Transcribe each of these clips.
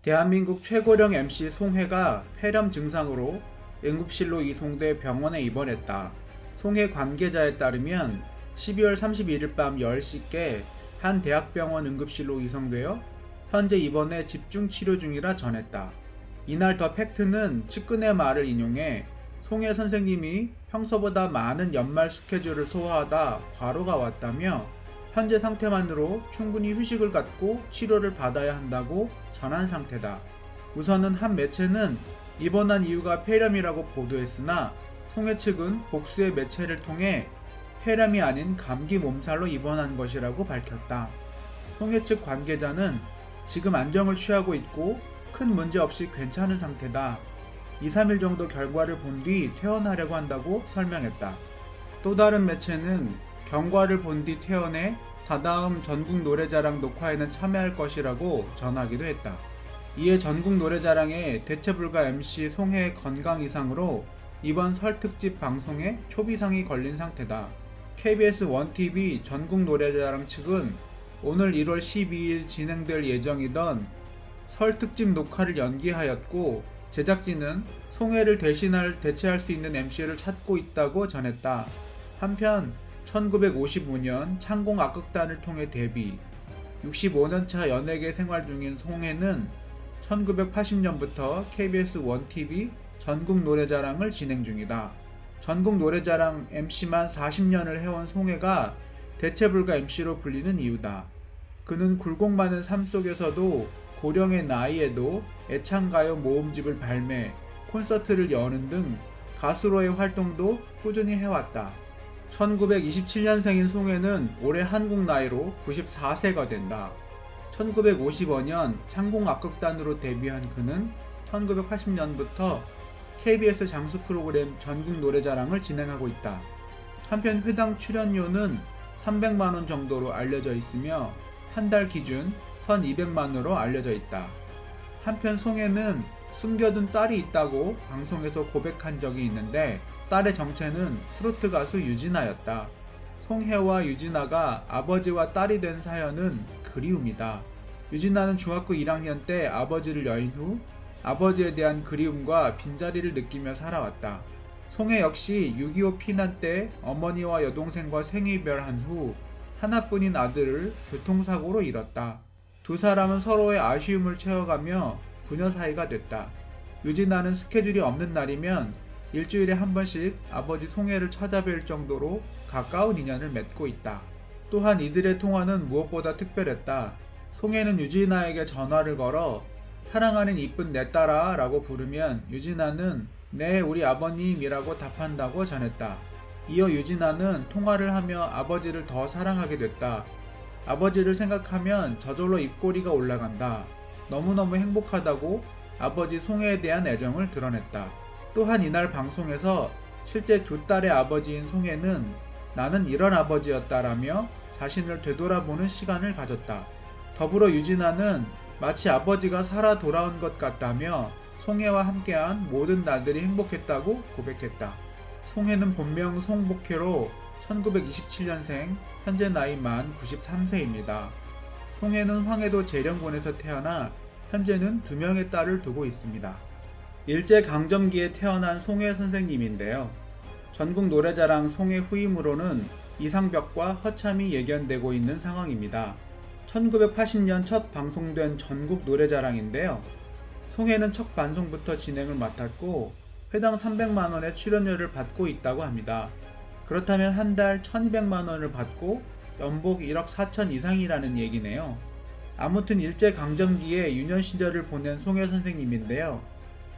대한민국 최고령 MC 송혜가 폐렴 증상으로 응급실로 이송돼 병원에 입원했다. 송혜 관계자에 따르면 12월 31일 밤 10시께 한 대학병원 응급실로 이송되어 현재 입원해 집중 치료 중이라 전했다. 이날 더 팩트는 측근의 말을 인용해 송혜 선생님이 평소보다 많은 연말 스케줄을 소화하다 과로가 왔다며 현재 상태만으로 충분히 휴식을 갖고 치료를 받아야 한다고 전한 상태다. 우선은 한 매체는 입원한 이유가 폐렴이라고 보도했으나 송혜 측은 복수의 매체를 통해 폐렴이 아닌 감기 몸살로 입원한 것이라고 밝혔다. 송혜 측 관계자는 지금 안정을 취하고 있고 큰 문제 없이 괜찮은 상태다. 2, 3일 정도 결과를 본 뒤 퇴원하려고 한다고 설명했다. 또 다른 매체는 경과를 본 뒤 퇴원해 다다음 전국 노래자랑 녹화에는 참여할 것이라고 전하기도 했다. 이에 전국 노래자랑의 대체불가 MC 송혜의 건강 이상으로 이번 설 특집 방송에 초비상이 걸린 상태다. KBS 1TV 전국 노래자랑 측은 오늘 1월 12일 진행될 예정이던 설 특집 녹화를 연기하였고 제작진은 송혜를 대체할 수 있는 MC를 찾고 있다고 전했다. 한편 1955년 창공 악극단을 통해 데뷔, 65년차 연예계 생활 중인 송혜는 1980년부터 KBS 1TV 전국 노래자랑을 진행 중이다. 전국 노래자랑 MC만 40년을 해온 송혜가 대체불가 MC로 불리는 이유다. 그는 굴곡 많은 삶 속에서도 고령의 나이에도 애창가요 모음집을 발매, 콘서트를 여는 등 가수로의 활동도 꾸준히 해왔다. 1927년생인 송혜는 올해 한국 나이로 94세가 된다. 1955년 창공 악극단으로 데뷔한 그는 1980년부터 KBS 장수 프로그램 전국 노래자랑을 진행하고 있다. 한편 회당 출연료는 300만원 정도로 알려져 있으며 한 달 기준 1200만원으로 알려져 있다. 한편 송혜는 숨겨둔 딸이 있다고 방송에서 고백한 적이 있는데 딸의 정체는 트로트 가수 유진아였다. 송혜와 유진아가 아버지와 딸이 된 사연은 그리움이다. 유진아는 중학교 1학년 때 아버지를 여인 후 아버지에 대한 그리움과 빈자리를 느끼며 살아왔다. 송혜 역시 6.25 피난 때 어머니와 여동생과 생이별한 후 하나뿐인 아들을 교통사고로 잃었다. 두 사람은 서로의 아쉬움을 채워가며 부녀 사이가 됐다. 유진아는 스케줄이 없는 날이면 일주일에 한 번씩 아버지 송혜를 찾아뵐 정도로 가까운 인연을 맺고 있다. 또한 이들의 통화는 무엇보다 특별했다. 송혜는 유진아에게 전화를 걸어 사랑하는 이쁜 내 딸아 라고 부르면 유진아는 네 우리 아버님이라고 답한다고 전했다. 이어 유진아는 통화를 하며 아버지를 더 사랑하게 됐다. 아버지를 생각하면 저절로 입꼬리가 올라간다. 너무너무 행복하다고 아버지 송혜에 대한 애정을 드러냈다. 또한 이날 방송에서 실제 두 딸의 아버지인 송혜는 나는 이런 아버지였다라며 자신을 되돌아보는 시간을 가졌다. 더불어 유진아는 마치 아버지가 살아 돌아온 것 같다며 송혜와 함께한 모든 날들이 행복했다고 고백했다. 송혜는 본명 송복혜로 1927년생, 현재 나이 만 93세입니다. 송혜는 황해도 재령군에서 태어나 현재는 2명의 딸을 두고 있습니다. 일제강점기에 태어난 송혜 선생님인데요. 전국 노래자랑 송혜 후임으로는 이상벽과 허참이 예견되고 있는 상황입니다. 1980년 첫 방송된 전국 노래자랑인데요. 송혜는 첫 방송부터 진행을 맡았고 회당 300만원의 출연료를 받고 있다고 합니다. 그렇다면 한 달 1200만원을 받고 연봉 1억 4천 이상이라는 얘기네요. 아무튼 일제강점기에 유년 시절을 보낸 송혜 선생님인데요.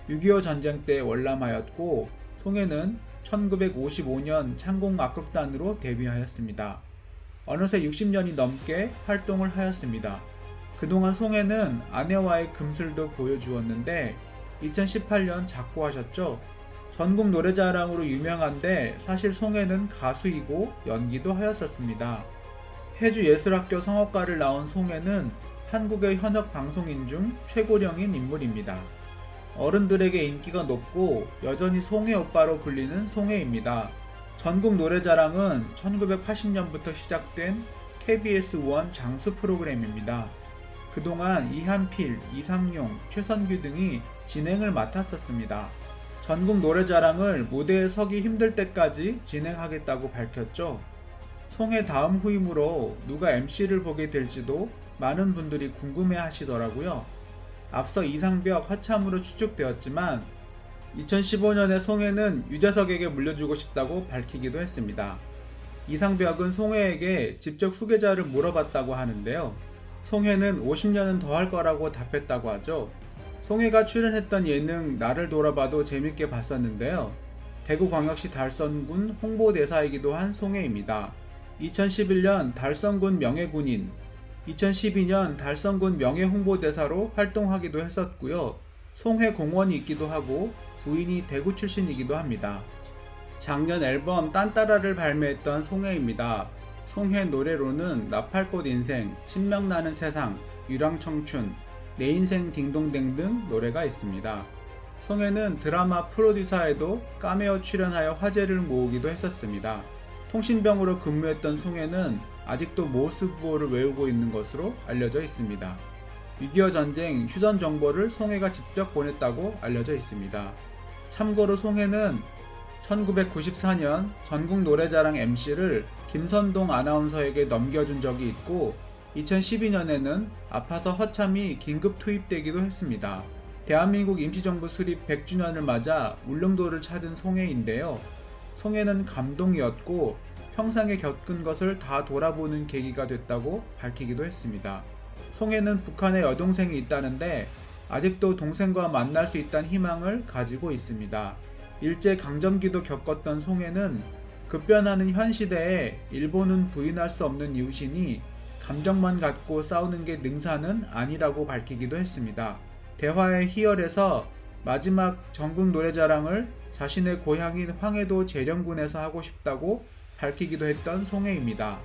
6.25 전쟁 때 월남하였고 송혜는 1955년 창공 악극단으로 데뷔하였습니다. 어느새 60년이 넘게 활동을 하였습니다. 그동안 송혜는 아내와의 금슬도 보여주었는데 2018년 작고하셨죠. 전국 노래자랑으로 유명한데 사실 송혜는 가수이고 연기도 하였었습니다. 해주예술학교 성악과를 나온 송혜는 한국의 현역 방송인 중 최고령인 인물입니다. 어른들에게 인기가 높고 여전히 송혜 오빠로 불리는 송혜입니다. 전국 노래자랑은 1980년부터 시작된 KBS 1 장수 프로그램입니다. 그동안 이한필, 이상용, 최선규 등이 진행을 맡았었습니다. 전국 노래자랑을 무대에 서기 힘들 때까지 진행하겠다고 밝혔죠. 송혜 다음 후임으로 누가 MC를 보게 될지도 많은 분들이 궁금해 하시더라고요. 앞서 이상벽, 화참으로 추측되었지만 2015년에 송혜는 유재석에게 물려주고 싶다고 밝히기도 했습니다. 이상벽은 송혜에게 직접 후계자를 물어봤다고 하는데요. 송혜는 50년은 더 할 거라고 답했다고 하죠. 송혜가 출연했던 예능 나를 돌아봐도 재밌게 봤었는데요. 대구광역시 달선군 홍보대사이기도 한 송혜입니다. 2011년 달선군 명예군인, 2012년 달선군 명예홍보대사로 활동하기도 했었고요. 송혜 공원이 있기도 하고 부인이 대구 출신이기도 합니다. 작년 앨범 딴따라를 발매했던 송혜입니다. 송혜 노래로는 나팔꽃 인생, 신명나는 세상, 유랑청춘, 내 인생 딩동댕 등 노래가 있습니다. 송혜는 드라마 프로듀서에도 카메오 출연하여 화제를 모으기도 했었습니다. 통신병으로 근무했던 송혜는 아직도 모스부호를 외우고 있는 것으로 알려져 있습니다. 6.25 전쟁 휴전 정보를 송혜가 직접 보냈다고 알려져 있습니다. 참고로 송혜는 1994년 전국 노래자랑 MC를 김선동 아나운서에게 넘겨준 적이 있고 2012년에는 아파서 허참이 긴급 투입되기도 했습니다. 대한민국 임시정부 수립 100주년을 맞아 울릉도를 찾은 송혜인데요. 송혜는 감동이었고 평생에 겪은 것을 다 돌아보는 계기가 됐다고 밝히기도 했습니다. 송혜는 북한에 여동생이 있다는데 아직도 동생과 만날 수 있다는 희망을 가지고 있습니다. 일제강점기도 겪었던 송혜는 급변하는 현 시대에 일본은 부인할 수 없는 이웃이니 감정만 갖고 싸우는 게 능사는 아니라고 밝히기도 했습니다. 대화의 희열에서 마지막 전국 노래자랑을 자신의 고향인 황해도 재령군에서 하고 싶다고 밝히기도 했던 송혜입니다.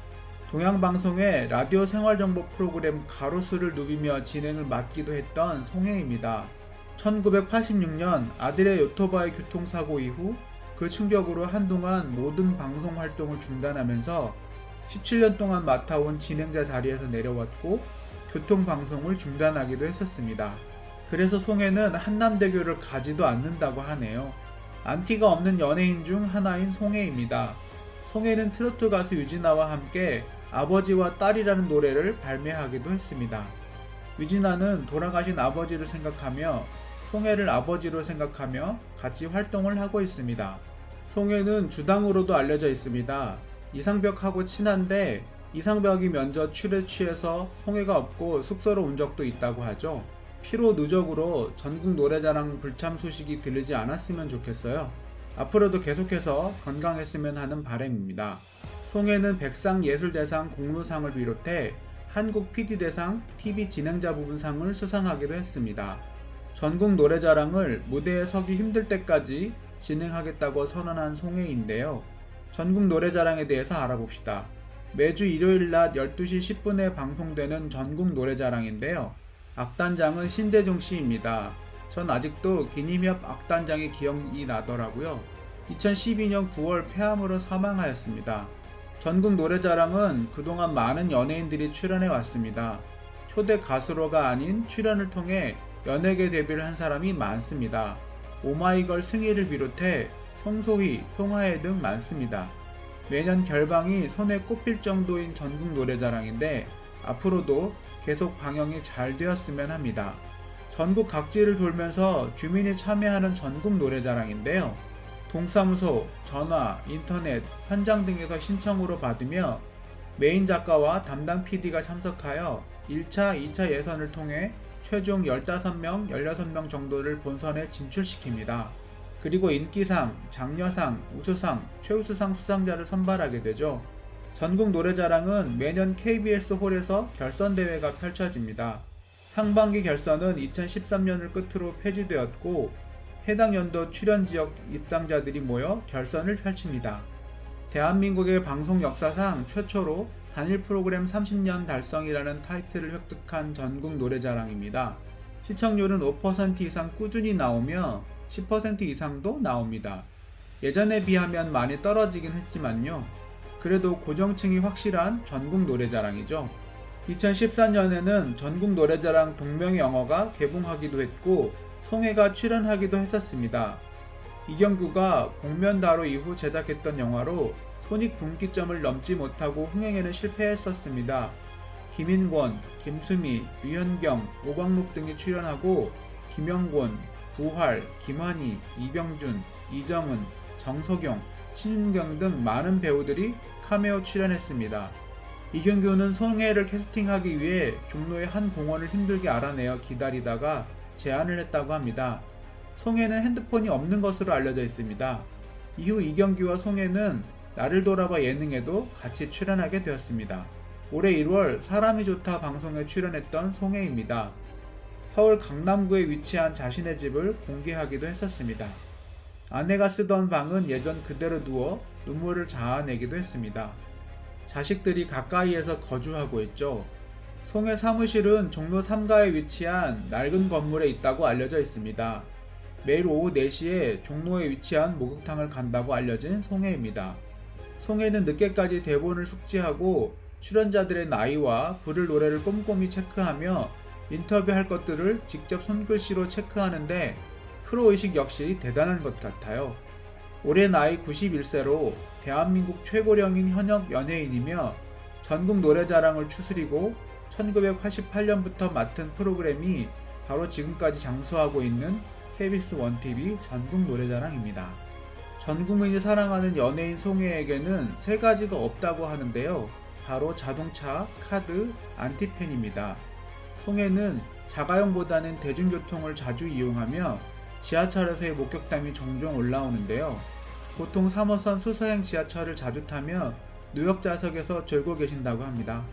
동양방송의 라디오 생활정보 프로그램 가로수를 누비며 진행을 맡기도 했던 송혜입니다. 1986년 아들의 오토바이 교통사고 이후 그 충격으로 한동안 모든 방송 활동을 중단하면서 17년 동안 맡아온 진행자 자리에서 내려왔고 교통방송을 중단하기도 했었습니다. 그래서 송혜는 한남대교를 가지도 않는다고 하네요. 안티가 없는 연예인 중 하나인 송혜입니다. 송혜는 트로트 가수 유진아와 함께 아버지와 딸이라는 노래를 발매하기도 했습니다. 유진아는 돌아가신 아버지를 생각하며 송혜를 아버지로 생각하며 같이 활동을 하고 있습니다. 송혜는 주당으로도 알려져 있습니다. 이상벽하고 친한데 이상벽이 먼저 술에 취해서 송혜가 없고 숙소로 온 적도 있다고 하죠. 피로 누적으로 전국 노래자랑 불참 소식이 들리지 않았으면 좋겠어요. 앞으로도 계속해서 건강했으면 하는 바람입니다. 송혜는 백상예술대상 공로상을 비롯해 한국 PD대상 TV 진행자 부분상을 수상하기도 했습니다. 전국 노래자랑을 무대에 서기 힘들 때까지 진행하겠다고 선언한 송혜인데요. 전국 노래자랑에 대해서 알아봅시다. 매주 일요일 낮 12시 10분에 방송되는 전국 노래자랑인데요. 악단장은 신대중 씨입니다. 전 아직도 기님협 악단장의 기억이 나더라고요. 2012년 9월 폐암으로 사망하였습니다. 전국 노래자랑은 그동안 많은 연예인들이 출연해 왔습니다. 초대 가수로가 아닌 출연을 통해 연예계 데뷔를 한 사람이 많습니다. 오마이걸 승희를 비롯해 송소희, 송하혜 등 많습니다. 매년 결방이 손에 꼽힐 정도인 전국 노래자랑인데 앞으로도 계속 방영이 잘 되었으면 합니다. 전국 각지를 돌면서 주민이 참여하는 전국 노래자랑인데요. 동사무소, 전화, 인터넷, 현장 등에서 신청으로 받으며 메인 작가와 담당 PD가 참석하여 1차, 2차 예선을 통해 최종 15명, 16명 정도를 본선에 진출시킵니다. 그리고 인기상, 장려상, 우수상, 최우수상 수상자를 선발하게 되죠. 전국 노래자랑은 매년 KBS 홀에서 결선대회가 펼쳐집니다. 상반기 결선은 2013년을 끝으로 폐지되었고 해당 연도 출연지역 입상자들이 모여 결선을 펼칩니다. 대한민국의 방송 역사상 최초로 단일 프로그램 30년 달성이라는 타이틀을 획득한 전국 노래자랑입니다. 시청률은 5% 이상 꾸준히 나오며 10% 이상도 나옵니다. 예전에 비하면 많이 떨어지긴 했지만요. 그래도 고정층이 확실한 전국 노래자랑이죠. 2014년에는 전국 노래자랑 동명의 영화가 개봉하기도 했고 송혜가 출연하기도 했었습니다. 이경규가 복면다로 이후 제작했던 영화로 손익분기점을 넘지 못하고 흥행에는 실패했었습니다. 김인권, 김수미, 류현경, 오광록 등이 출연하고 김영권, 부활, 김환희, 이병준, 이정은, 정석영, 신윤경 등 많은 배우들이 카메오 출연했습니다. 이경규는 송혜를 캐스팅하기 위해 종로의 한 공원을 힘들게 알아내어 기다리다가 제안을 했다고 합니다. 송혜는 핸드폰이 없는 것으로 알려져 있습니다. 이후 이경규와 송혜는 나를 돌아봐 예능에도 같이 출연하게 되었습니다. 올해 1월 사람이 좋다 방송에 출연했던 송혜입니다. 서울 강남구에 위치한 자신의 집을 공개하기도 했었습니다. 아내가 쓰던 방은 예전 그대로 두어 눈물을 자아내기도 했습니다. 자식들이 가까이에서 거주하고 있죠. 송혜 사무실은 종로 3가에 위치한 낡은 건물에 있다고 알려져 있습니다. 매일 오후 4시에 종로에 위치한 목욕탕을 간다고 알려진 송혜입니다. 송혜는 늦게까지 대본을 숙지하고 출연자들의 나이와 부를 노래를 꼼꼼히 체크하며 인터뷰할 것들을 직접 손글씨로 체크하는데 프로의식 역시 대단한 것 같아요. 올해 나이 91세로 대한민국 최고령인 현역 연예인이며 전국 노래자랑을 추스리고 1988년부터 맡은 프로그램이 바로 지금까지 장수하고 있는 KBS 1TV 전국 노래자랑입니다. 전 국민이 사랑하는 연예인 송혜에게는 3가지가 없다고 하는데요. 바로 자동차, 카드, 안티팬입니다. 송혜는 자가용보다는 대중교통을 자주 이용하며 지하철에서의 목격담이 종종 올라오는데요. 보통 3호선 수서행 지하철을 자주 타며 뉴욕 좌석에서 졸고 계신다고 합니다.